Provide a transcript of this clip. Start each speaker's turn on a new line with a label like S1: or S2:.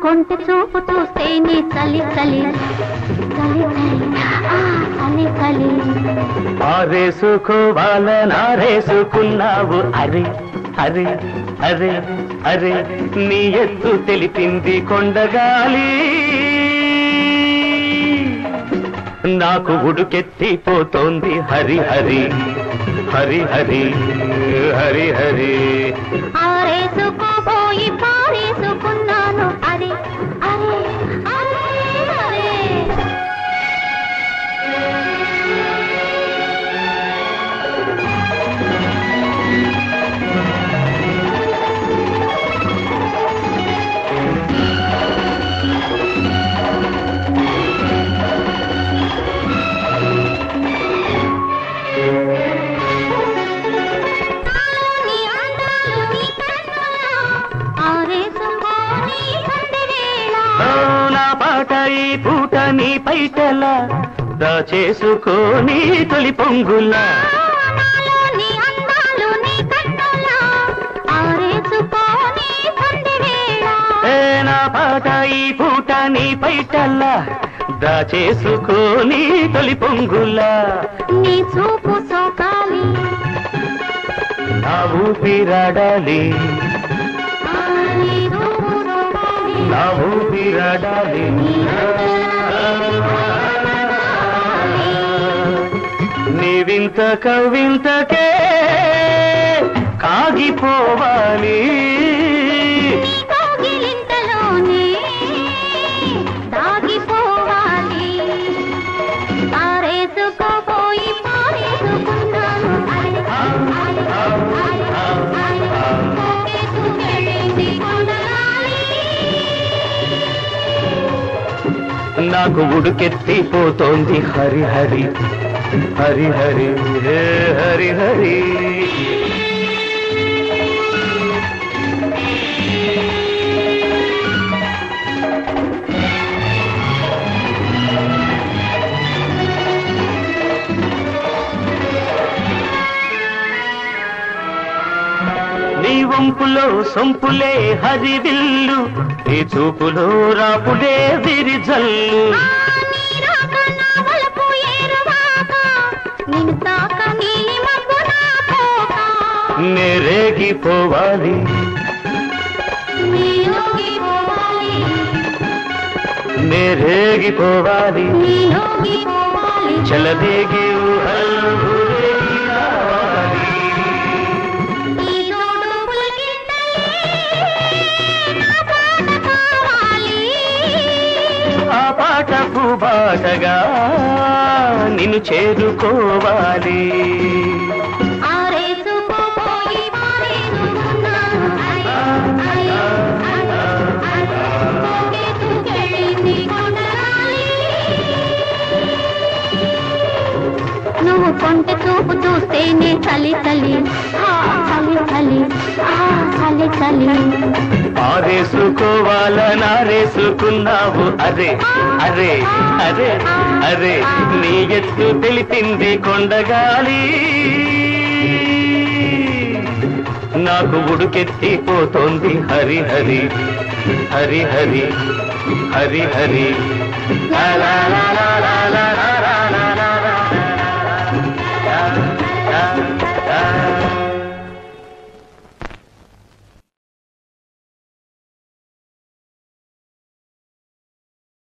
S1: కొంటె చూపు చూస్తేనే చలి చలి చలి చలి చలి
S2: ఆరేసుకోవాలనారేసుకున్నావు అరే అరే అరే అరే నీ ఎత్తు తెలిపింది కొండగాలి నాకు ఉడుకెత్తిపోతోంది హరి హరి హరి హరి హరి హరి
S1: ఆరేసుకోబోయి పారేసుకున్నాను అరే అరే అరే అరే
S2: ఈ పూట నీ పైటల దాచేసుకోని తొలి పొంగుల నా పాట ఈ పూట నీ పైటల దాచేసుకోని తొలి పొంగుల
S1: నీ చూపు సోకాలి
S2: నా ఊపిరాడాలి నా ఊపిరాడాలి నీవింత కవింతకే కాగిపోవాలి
S1: దాగిపోవాలి ఆరేసుకోపోయి పారేసుకున్నాను
S2: నాకు ఉడుకెత్తిపోతోంది హరి హరి హరి హరి హరి హరి నీ వంపులో సొంపులే హరివిల్లు నీ చూపులో రాపులే విరిజల్లు నేరేగిపోవాలి నేరేగిపోవాలి చలదేగి ఆ పాటకు బాటగా నిన్ను చేరుకోవాలి
S1: నువ్వు కొంటె చూపు చూస్తేనే చలి చలి చలి చలి చలి చలి
S2: ఆరేసుకోవాలనారేసుకున్నావు అరే అరే అరే అరే నీ ఎత్తు తెలిపింది కొండగాలి నాకు ఉడుకెత్తిపోతోంది హరి హరి హరి హరి హరి హరి లా లా లా లా లా లా